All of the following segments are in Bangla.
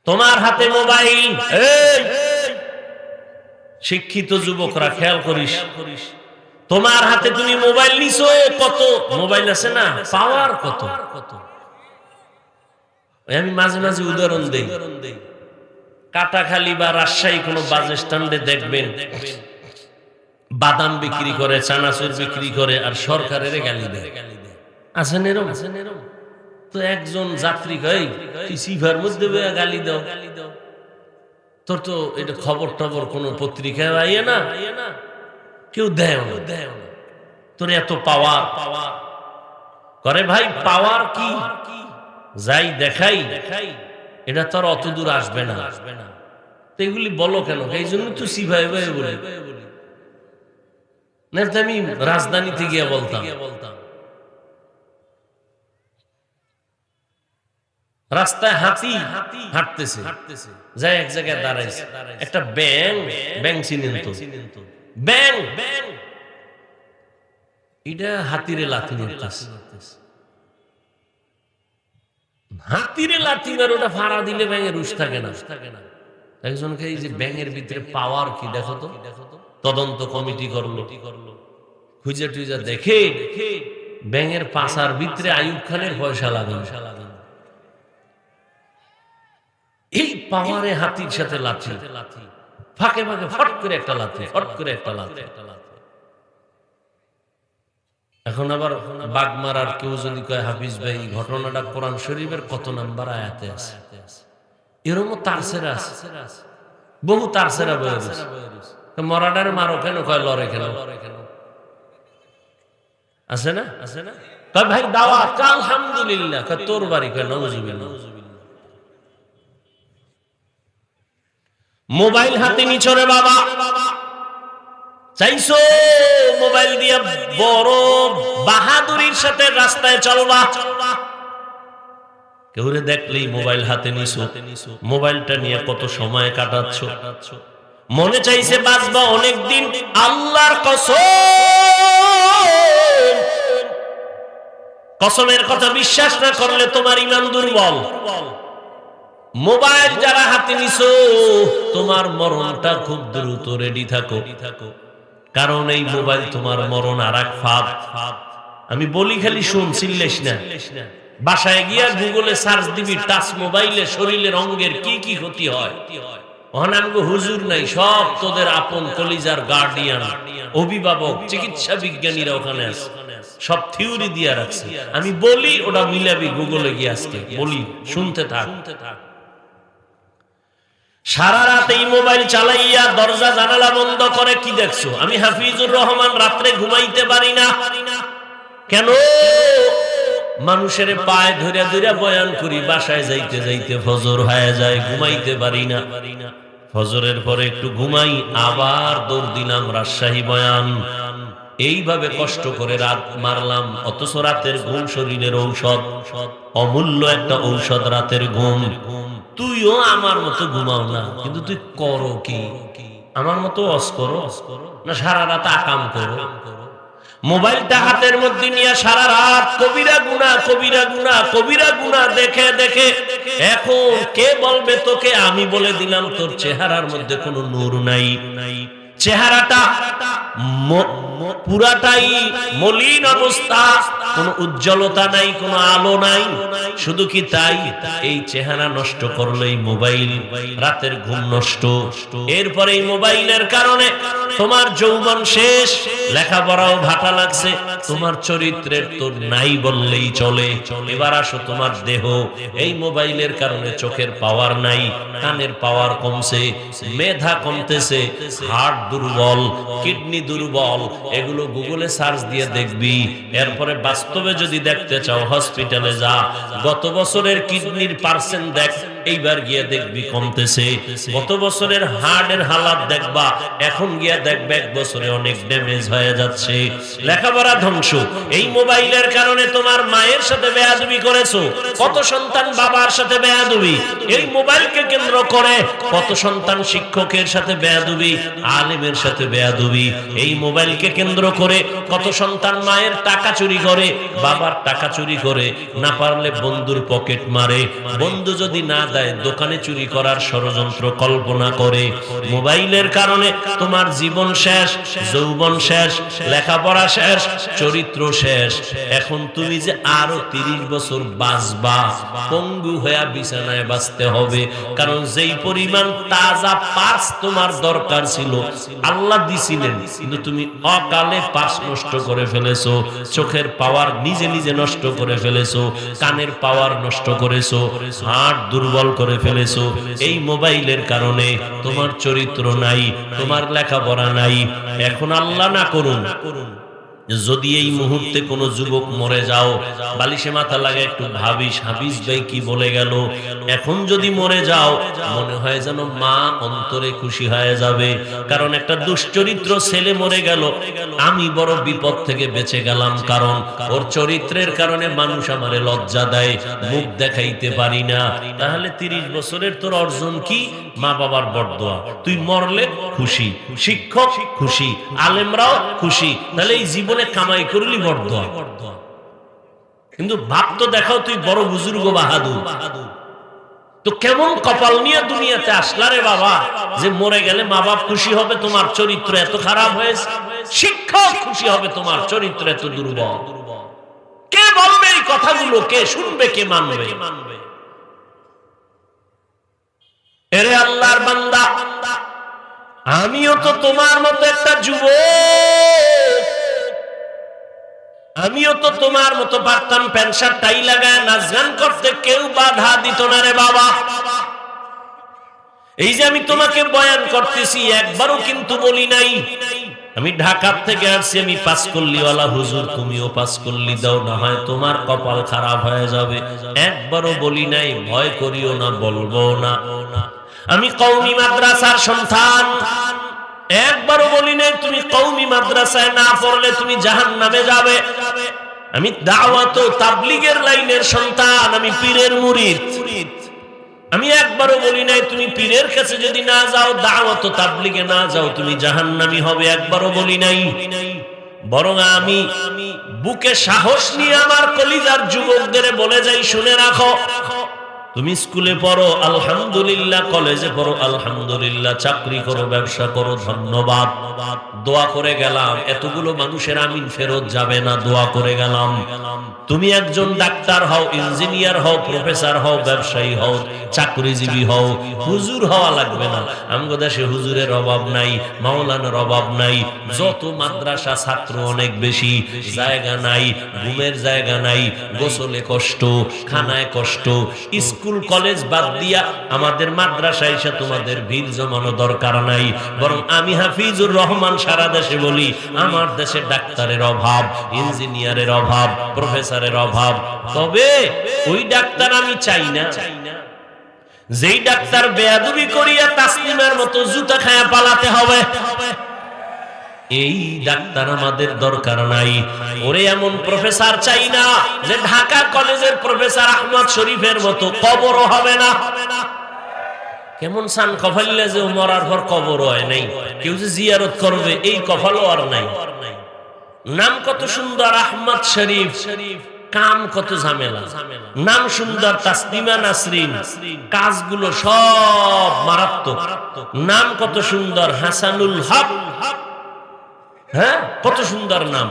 তোমার হাতে মোবাইল। এই শিক্ষিত যুবকরা খেয়াল করিস, তোমার হাতে তুমি মোবাইল নিছো, কত মোবাইল আছে না, পাওয়ার কত। আমি মাঝে মাঝে উদাহরণ দেই, কাটাখালী বা রাজশাহী কোন বাস স্ট্যান্ডে দেখবেন বাদাম বিক্রি করে, চানাচুর বিক্রি করে, আর সরকারের গালি দেয়। আছেন এরম? তো একজন যাত্রী কয়, তুই সিভার মধ্যে গালি দাও, তোর তো এটা খবর টবর কোন পত্রিকায় আইয়ে না, কেউ দেয় না, তোর এত পাওয়ার করে। ভাই পাওয়ার কি, যাই দেখাই এটা তোর অত দূর আসবে না। তো এগুলি বলো কেন? এই জন্য তো সিভাই ভাই বলে না, আমি রাজধানীতে গিয়ে বলতাম, রাস্তায় হাতি হাঁটতেছে, যাই এক জায়গায় দাঁড়াইছে, একটা ব্যাং চিনেন তো, ব্যাং এটা হাতিরে লাথি মারতেছে, হাতিরে লাথি মার, ওটা ফাড়া দিলে ব্যাঙের রুশ থাকে না। একজনকে এই যে ব্যাঙের ভিতরে পাওয়ার কি দেখো তো, তদন্ত কমিটি করলো, খুঁজে টুজা দেখে ব্যাঙের পাশার ভিতরে আইয়ুব খানের পয়সা লাগানো। এই পাওয়ারে হাতির সাথে লাথি, ফাঁকে ফাঁকে ফট করে একটা লাথি, ফট করে একটা লাথি। এখন আবার বাঘ মারার কেউ যদি কয়, হাফিজ ভাই ঘটনাটা কোরআন শরীফের কত নাম্বার আয়াতে আছে, এরকম তারসেরা আছে, বহু তারসেরা বয়ে গেছে। মরাডারে মারো কেন, কয় লড়ে কেন, আছে না? কয় ভাই দাওয়াত, আলহামদুলিল্লাহ, কয় তোর বাড়ি, কয় নাউজুবিল্লাহ। মোবাইল হাতে নিছরে বাবা, চাইছো মোবাইল দিয়ে বড় বাহাদুরির সাথে রাস্তায় চলবা, কেউ দেখলেই মোবাইল হাতে নিছো, মোবাইলটা নিয়ে কত সময় কাটাচ্ছ, মনে চাইছে বাঁচবা অনেকদিন, আল্লাহর কসম, কসমের কথা বিশ্বাস না করলে তোমার ঈমান দুর্বল। মোবাইল যারা হাতে নিছো, তোমার মরণটা খুব দ্রুত রেডি থাকো, কারণ এই মোবাইল তোমার মরণ আর এক ফাঁদ। আমি বলি খালি শুন, চিল্লেস না। বাসায় গিয়া গুগলে সার্চ দিবি টাচ মোবাইলে শরীরের অঙ্গের কি কি ক্ষতি হয়। ওখানে আমগো হুজুর নাই, সব তোদের আপন কলিজার গার্ডিয়ান, অভিভাবক, চিকিৎসা বিজ্ঞানীরা ওখানে আছে, সব থিওরি দিয়া রাখছে। আমি বলি ওটা মিলাবি গুগলে গিয়ে, আজকে বলি, শুনতে থাক। সারা রাত এই মোবাইল চালাইয়া দরজা জানালা বন্ধ করে কি দেখছো? আমি হাফিজুর রহমান রাত্রে ঘুমাইতে পারি না। কেন? মানুষের পায়ে ধরে ধরে বয়ান করি, বাসায় যাইতে যাইতে ফজর হয়ে যায়, ঘুমাইতে পারি না। ফজরের পরে একটু ঘুমাই, আবার দৌড় দিলাম রাজশাহী বয়ান। এইভাবে কষ্ট করে রাত মারলাম, অথচ রাতের ঘুম শরীরের ঔষধ, অমূল্য একটা ঔষধ রাতের ঘুম। তুইও আমার মতো ঘুমাও না, কিন্তু তুই করো কি? আমার মতো অস করো না সারা রাত আকাম করো? মোবাইলটা হাতের মধ্যে নিয়ে সারা রাত কবিরা গুনাহ, কবিরা গুনাহ, কবিরা গুনাহ দেখে দেখে এখন কে বলবে তোকে? আমি বলে দিলাম, তোর চেহারার মধ্যে কোনো নূর নাই, চেহারাটা পুরাটাই মলিন অবস্থা, কোন উজ্জ্বলতা নাই, কোন আলো নাই। শুধু কি তাই, এই চেহারা নষ্ট করলো এই মোবাইল, রাতের ঘুম নষ্ট। এরপরে এই মোবাইলের কারণে তোমার যৌবন শেষ, লেখাপড়াও ভাটা লাগছে, তোমার চরিত্রের তো নাই বললেই চলে। এবার আসো তোমার দেহ, এই মোবাইলের কারণে চোখের পাওয়ার নাই, কানের পাওয়ার কমছে, মেধা কমতেছে, হার্ট দুর্বল, কিডনি দুর্বল। এগুলো গুগলে সার্চ দিয়ে দেখবি। এরপরে বাস্তবে যদি দেখতে চাও হসপিটালে যা, গত বছরের কিডনির পার্সেন্ট দেখ, এইবার গিয়ে দেখবি কমতেছে। গত বছরের হার্টের হালাত দেখবা, এখন গিয়া দেখবে এক বছরে অনেক ড্যামেজ হয়ে যাচ্ছে। লেখাপড়া ধ্বংস এই মোবাইলের কারণে। তোমার মায়ের সাথে বেয়াদবি করেছো, কত সন্তান বাবার সাথে বেয়াদবি এই মোবাইলকে কেন্দ্র করে, কত সন্তান শিক্ষকের সাথে বেয়াদবি, আলেমের সাথে বেয়াদবি এই মোবাইলকে কেন্দ্র করে। কত সন্তান মায়ের টাকা চুরি করে, বাবার টাকা চুরি করে, না পারলে বন্ধুর পকেট মারে, বন্ধু যদি না দেয়, দোকানে চুরি করার ষড়যন্ত্র কল্পনা করে। মোবাইলের কারণে তোমার জীবন শেষ, যৌবন শেষ, লেখাপড়া শেষ, চরিত্র শেষ। এখন তুমি যে আরো 30 বছর বাঁচবা, পঙ্গু হয়ে বিছানায় বাঁচতে হবে। কারণ যেই পরিমাণ তাজা পার্স তোমার দরকার ছিল আল্লাহ দিছিলেন, কিন্তু তুমি অকালে পার্স নষ্ট করে ফেলেছো, চোখের পাওয়ার নিজে নিজে নষ্ট করে ফেলেছো, কানের পাওয়ার নষ্ট করেছো, হার্ট দুর্বল করে ফেলেছো। এই মোবাইলের কারণে তোমার চরিত্র নাই, তোমার লেখাপড়া নাই। এখন আল্লাহ না করুন যদি এই মুহূর্তে কোনো যুবক মরে যাও, বালিশে মাথা লাগে একটু ভাবিস হাফিজ ভাই কি বলে গেল। এখন যদি মরে যাও মনে হয় যেন মা অন্তরে খুশি হয়ে যাবে, কারণ একটা দুশ্চরিত্র ছেলে মরে গেল, আমি বড় বিপদ থেকে বেঁচে গেলাম, কারণ ওর চরিত্রের কারণে মানুষ আমারে লজ্জা দেয়, মুখ দেখাইতে পারি না। তাহলে 30 বছরের তোর অর্জন কি? মা বাবার বরদোয়া। তুই মরলে খুশি, শিক্ষক খুশি, আলেমরাও খুশি। তাহলে এই জীবনে কামাই করলি বরদোয়া। কিন্তু ভাব তো দেখাও তুই বড় বুজুর্গ বাহাদুর, তো কেমন কপাল নিয়ে দুনিয়াতে আসলা রে বাবা, যে মরে গেলে মা বাপ খুশি হবে তোমার চরিত্র এত খারাপ হয়েছে, শিক্ষক খুশি হবে তোমার চরিত্র এত দুর্বল। কে বলবে এই কথাগুলো? কে শুনবে? কে মানবে? এরে আল্লাহর বান্দা, আমিও তো তোমার মতো একটা যুবক, আমিও তো তোমার মতো পারতাম প্যান্ট শার্ট টাই লাগায় নাচ গান করতে, কেউ বাধা দিত না রে বাবা। এই যে আমি তোমাকে বয়ান করতেছি, একবারও কিন্তু বলি নাই আমি ঢাকার থেকে আসছি, আমি পাস করলিওয়ালা হুজুর, তুমিও পাস করলি দাও, না হয় তোমার কপাল খারাপ হয়ে যাবে। একবারও বলি নাই, ভয় করিও না, বলবো না। আমি কওমি মাদ্রাসার সন্তান, একবারও বলি নাই তুমি কওমি মাদ্রাসায় না পড়লে তুমি জাহান্নামে যাবে। আমি দাওয়াত ও তাবলীগের লাইনের সন্তান, আমি পীরের মুরিদ। আমি একবারও বলি নাই তুমি পীরের কাছে যদি না যাও, দাওয়াত ও তাবলীগে না যাও, তুমি জাহান্নামী হবে। একবারও বলি নাই। বরং আমি বুকে সাহস নিয়ে আমার কলিজার যুবকদের বলে যাই, শুনে রাখো, তুমি স্কুলে পড়ো আলহামদুলিল্লাহ, কলেজে পড়ো আলহামদুলিল্লাহ, চাকরি করো, ব্যবসা করো, ধন্যবাদ, দোয়া করে গেলাম। এতগুলো মানুষের আমিন ফেরত যাবে না, দোয়া করে গেলাম। তুমি একজন ডাক্তার হও, ইঞ্জিনিয়ার হও, প্রফেসর হও, ব্যবসায়ী হও, চাকরিজীবী হও, হুজুর হওয়া লাগবে না। আমগো দেশে হুজুরের অভাব নাই, মাওলানার অভাব নাই। যত মাদ্রাসা, ছাত্র অনেক বেশি, জায়গা নাই, ঘুমের জায়গা নাই, গোসলে কষ্ট, খানায় কষ্ট। স্কুল কলেজ বাদ দিয়া আমাদের মাদ্রাসায় এসে তোমাদের ভিড় জমানো দরকার নাই। বরং আমি হাফিজুর রহমান সারা দেশে বলি, আমার দেশে ডাক্তারের অভাব, ইঞ্জিনিয়ারের অভাব, প্রফেসরের অভাব। তবে ওই ডাক্তার আমি চাই না যেই ডাক্তার বেয়াদবি করিয়া তাসলিমের মতো জুতা খায়া পালাতে হবে। এই ডাক্তার আমাদের দরকার নাই। ওরে এমন প্রফেসর চাই না যে ঢাকা কলেজের প্রফেসর আহমদ শরীফের মতো কবরও হবে না। কেমন সান কফাইলে যে মরার পর কবর হয় নাই, কেউ যে জিয়ারত করবে এই কফালও আর নাই। নাম কত সুন্দর আহমদ শরীফ, কাম কত ঝামেলা। নাম সুন্দর তাসলিমা নাসরিন, কাজগুলো সব মারাত্মক। নাম কত সুন্দর হাসানুল হক, হ্যাঁ কত সুন্দর নাম।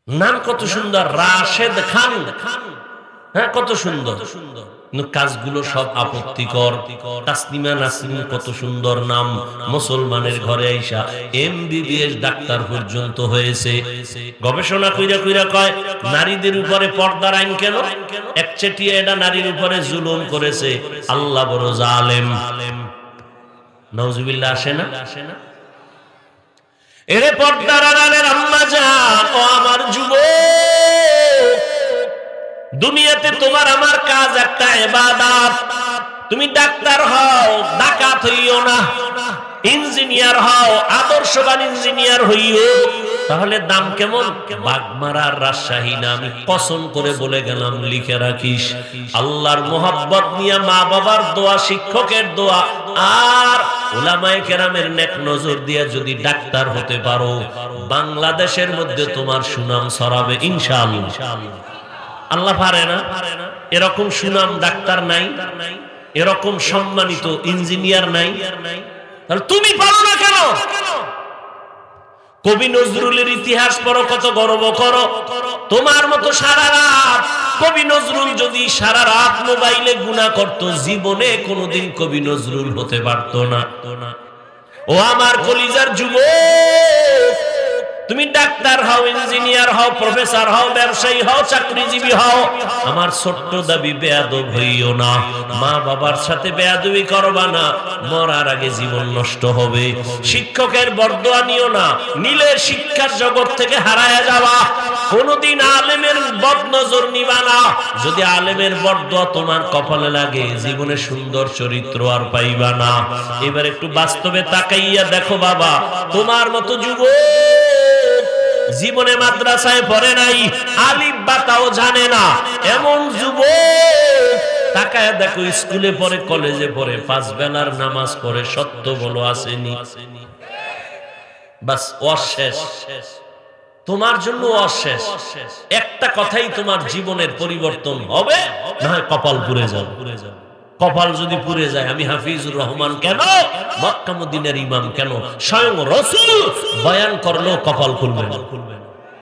নাম কত সুন্দর রাশেদ খান, হ্যাঁ কত সুন্দর, কিন্তু কাজগুলো সব আপত্তিকর। তাসলিমা নাসরিন কত সুন্দর নাম, মুসলমানের ঘরে আইসা এমবিবিএস ডাক্তার পর্যন্ত হয়েছে। গবেষণা কইরা কইরা কয় নারীদের উপরে পর্দার আইন কেন? একচেটিয়া এটা নারীর উপরে জুলুম করেছে, আল্লাহ বড় জালেম। নাউজুবিল্লাহ আসে না? এরে পর্দার আড়ালের আম্মা জান, ও আমার যুবক, দুনিয়াতে তোমার আমার কাজ একটা ইবাদত। তুমি ডাক্তার হও, ডাকাত হইও না। ইঞ্জিনিয়ার হও, আদর্শবান ইঞ্জিনিয়ার হইও। তাহলে দাম কেমন? বাগমারার রাজশাহী না, আমি কসম করে বলে গেলাম, লিখে রাখিস। আল্লাহর মোহাব্বত নিয়ে মা বাবার দোয়া, শিক্ষকের দোয়া আর উলামায়ে কেরামের নেক নজর দিয়া যদি ডাক্তার হতে পারো, বাংলাদেশের মধ্যে তোমার সুনাম ছড়াবে ইনশাআল্লাহ। আল্লাহ পারে না? এরকম সুনাম ডাক্তার নাই, এরকম সম্মানিত ইঞ্জিনিয়ার নাই, তাহলে তুমি পারো না কেন? কবি নজরুলের ইতিহাস পড়ো, কত গর্ব করো। তোমার মতো সারা রাত, কবি নজরুল যদি সারা রাত মোবাইলে গুনাহ করত, জীবনে কোনোদিন কবি নজরুল হতে পারত না। ও আমার কলিজার যুবক, তুমি ডাক্তার হও, ইঞ্জিনিয়ার হও, প্রফেসর হও, ব্যবসায়ী হও, চাকরিজীবী হও, আমার ছোট্ট দাবি বেয়াদব হইও না। মা বাবার সাথে বেয়াদবি করবা না, মরার আগে জীবন নষ্ট হবে। শিক্ষকের বরদোয়া নিও না, নিলে শিক্ষার জগৎ থেকে হারায়া যাবা। কোনদিন আলেমের বদনজর নিবা না, যদি আলেমের বরদোয়া তোমার কপালে লাগে, জীবনে সুন্দর চরিত্র আর পাইবা না। এবার একটু বাস্তবে তাকাইয়া দেখো বাবা, তোমার মতো যুবক জীবনে মাদ্রাসায় পড়ে নাই, আলিফ বা তাও জানে না, এমন যুবক তাকায় দেখো স্কুলে পড়ে, কলেজে পড়ে, 5 বেলার নামাজ পড়ে, সত্য বলো আসেনি? বাস অশেষ, তোমার জন্য অশেষ। একটা কথাই তোমার জীবনের পরিবর্তন হবে, না হয় কপাল পুড়ে যাবে। কপাল যদি পুড়ে যায়, আমি হাফিজুর রহমান কেন, মক্কা মদিনার ইমাম কেন, স্বয়ং রাসূল বয়ান করলেও কপাল খুলবে না।